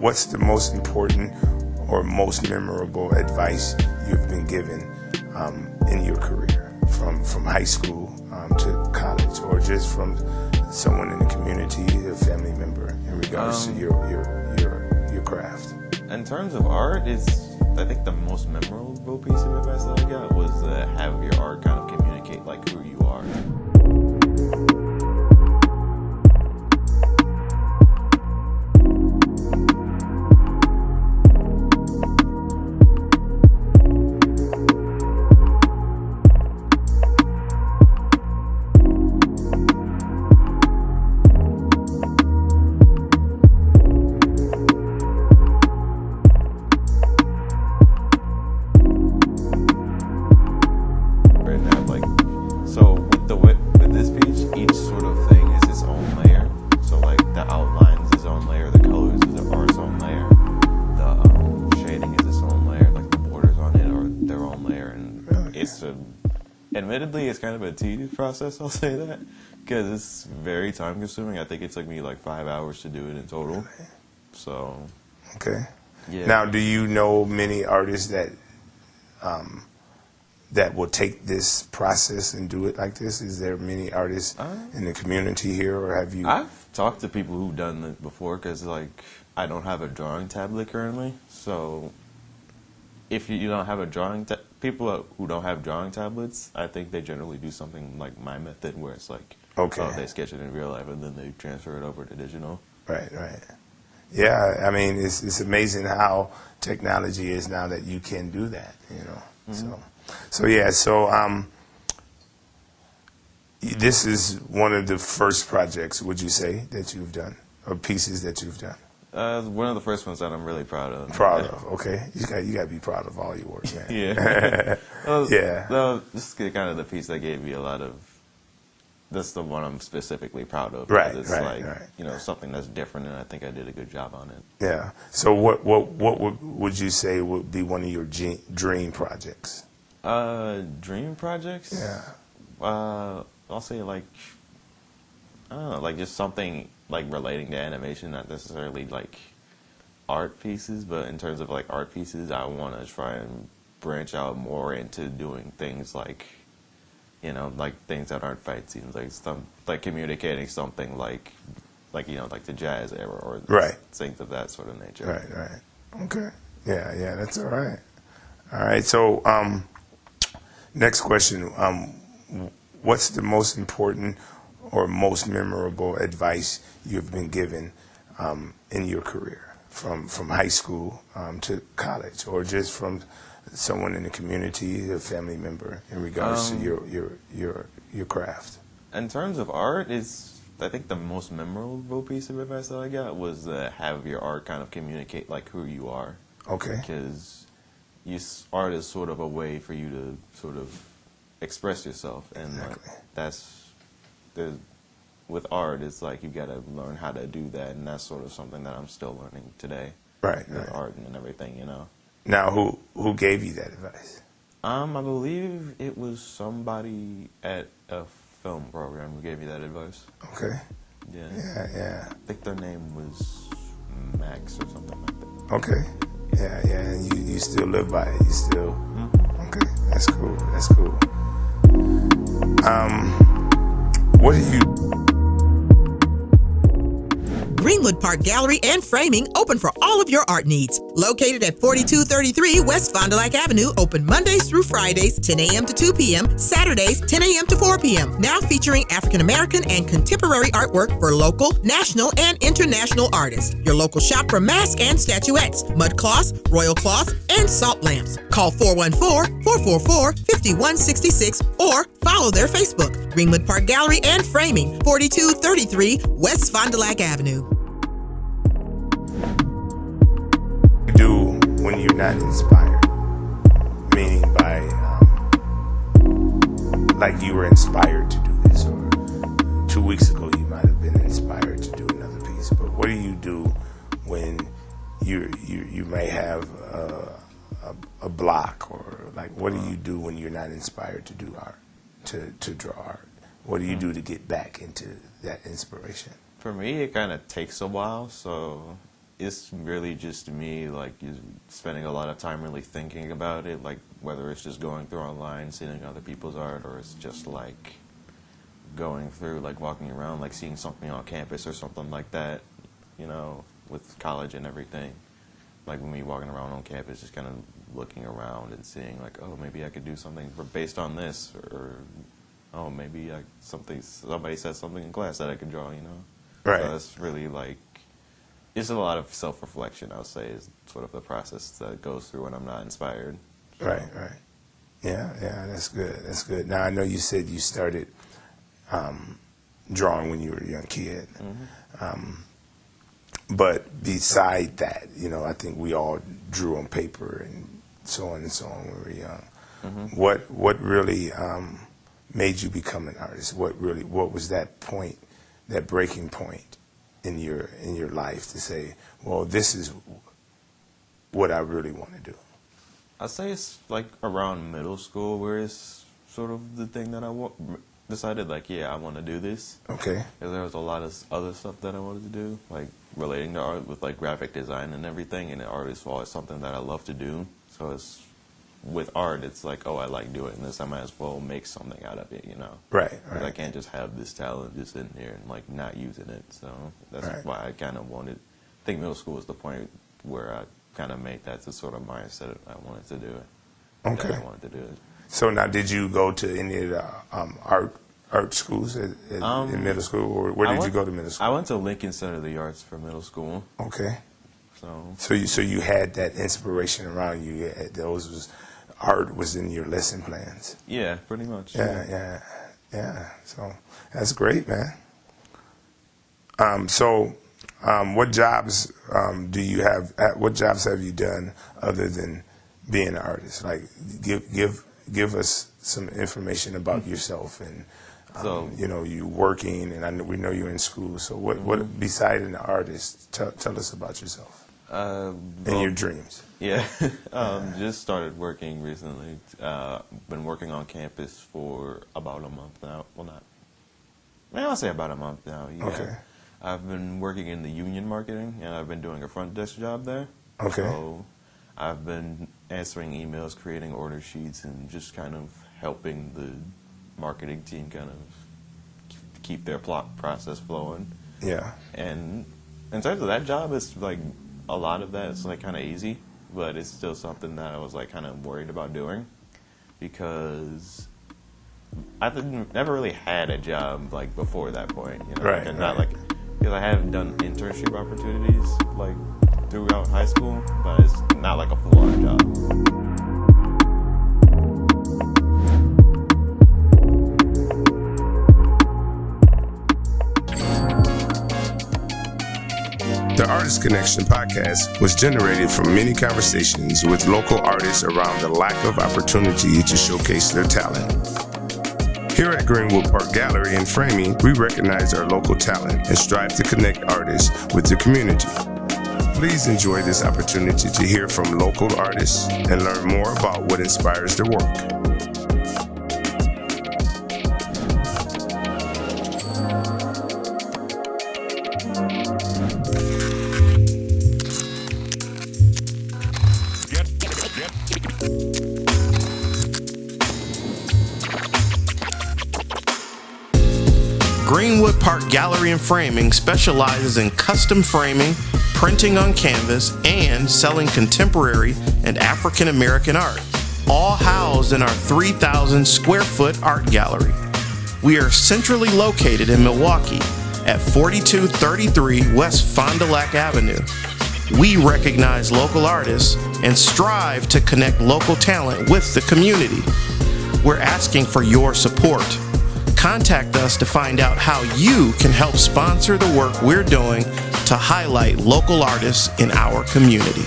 what's the most important or most memorable advice you've been given in your career, from high school to college, or just from someone in the community, a family member, in regards to your craft? In terms of art, I think the most memorable piece of advice that I got was have your art kind of communicate like who you are. Admittedly, it's kind of a tedious process, I'll say that, because it's very time consuming. I think it took me like 5 hours to do it in total. So, okay. Yeah. Now, do you know many artists that that will take this process and do it like this? Is there many artists in the community here, or have you? I've talked to people who've done it before, because like I don't have a drawing tablet currently, so if you don't have a drawing people who don't have drawing tablets, I think they generally do something like my method, where it's like, they sketch it in real life and then they transfer it over to digital. Right, right. Yeah, I mean, it's amazing how technology is now that you can do that, you know. Mm-hmm. So this is one of the first projects, would you say, that you've done, or pieces that you've done? One of the first ones that I'm really proud of. Okay. You got to be proud of all your work, man. Yeah. Yeah. This is kind of the piece that gave me a lot of. That's the one I'm specifically proud of. Right. It's you know, something that's different, and I think I did a good job on it. Yeah. So what would you say would be one of your dream projects? Dream projects? Yeah. I'll say like, I don't know, like just something like relating to animation, not necessarily like art pieces, but in terms of like art pieces, I want to try and branch out more into doing things like, you know, like things that aren't fight scenes, like communicating something like you know, like the jazz era or things of that sort of nature. Right. Okay. Yeah, that's all right. All right. So, next question. What's the most important or most memorable advice you've been given in your career, from high school to college, or just from someone in the community, a family member, in regards to your craft? In terms of art, I think the most memorable piece of advice that I got was have your art kind of communicate like who you are. Okay. Because art is sort of a way for you to sort of express yourself, and like, with art, it's like you got to learn how to do that, and that's sort of something that I'm still learning today. Right. With art and everything, you know. Now, who gave you that advice? I believe it was somebody at a film program who gave me that advice. Okay. Yeah. I think their name was Max or something like that. Okay. Yeah, and you still live by it. You still. Mm-hmm. Okay, that's cool. What do you? Greenwood Park Gallery and Framing, open for all of your art needs. Located at 4233 West Fond du Lac Avenue, open Mondays through Fridays, 10 a.m. to 2 p.m., Saturdays, 10 a.m. to 4 p.m. Now featuring African American and contemporary artwork for local, national, and international artists. Your local shop for masks and statuettes, mud cloths, royal cloths, and salt lamps. Call 414-444-5166 or follow their Facebook. Greenwood Park Gallery and Framing, 4233 West Fond du Lac Avenue. Do when you're not inspired, meaning by like you were inspired to do this, or 2 weeks ago you might have been inspired to do another piece, but what do you do when you may have a block, or like what do you do when you're not inspired to do art, to draw art? What do you do to get back into that inspiration? For me, it kind of takes a while, so it's really just me, like, spending a lot of time really thinking about it, like, whether it's just going through online, seeing other people's art, or it's just, like, going through, like, walking around, like, seeing something on campus or something like that, you know, with college and everything. Like, when we walking around on campus, just kind of looking around and seeing, like, oh, maybe I could do something based on this, or, oh, maybe somebody said something in class that I could draw, you know? Right. So it's really, like, it's a lot of self-reflection, I would say, is sort of the process that goes through when I'm not inspired. So. Right. Yeah, that's good. That's good. Now, I know you said you started drawing when you were a young kid. Mm-hmm. But beside that, you know, I think we all drew on paper and so on when we were young. Mm-hmm. What really made you become an artist? What was that point, that breaking point in your life to say, well, this is what I really want to do? I'd say it's like around middle school where it's sort of the thing that I decided, like, yeah, I want to do this. Okay. Because there was a lot of other stuff that I wanted to do, like relating to art with like graphic design and everything, and art is always something that I love to do. So it's with art, it's like, oh, I like doing this, I might as well make something out of it, you know? Right. Because I can't just have this talent just in here and like not using it. So that's why I kind of wanted. I think middle school was the point where I kind of made that the sort of mindset I wanted to do it. Okay. That I wanted to do it. So now, did you go to any of the art schools in middle school, or where did you go to middle school? I went to Lincoln Center of the Arts for middle school. Okay. So you had that inspiration around you. Art was in your lesson plans. Yeah, pretty much. Yeah. So that's great, man. What jobs do you have? What jobs have you done other than being an artist? Like, give us some information about yourself and. You know, you working, and we know you're in school. So, what besides an artist, tell us about yourself and your dreams. Yeah, just started working recently. Been working on campus for about a month now. Well, I'll say about a month now. Yeah. Okay. I've been working in the union marketing, and I've been doing a front desk job there. Okay. So I've been answering emails, creating order sheets, and just kind of helping the marketing team kind of keep their plot process flowing. Yeah. And in terms of that job, it's like a lot of that is like kind of easy, but it's still something that I was like kind of worried about doing because I never really had a job like before that point, you know. Right. And not like because I haven't done internship opportunities like throughout high school, but it's not like a full-on job. The Artist Connection podcast was generated from many conversations with local artists around the lack of opportunity to showcase their talent. Here at Greenwood Park Gallery and Framing, we recognize our local talent and strive to connect artists with the community. Please enjoy this opportunity to hear from local artists and learn more about what inspires their work. Greenwood Park Gallery and Framing specializes in custom framing, printing on canvas, and selling contemporary and African American art, all housed in our 3,000 square foot art gallery. We are centrally located in Milwaukee at 4233 West Fond du Lac Avenue. We recognize local artists and strive to connect local talent with the community. We're asking for your support. Contact us to find out how you can help sponsor the work we're doing to highlight local artists in our community.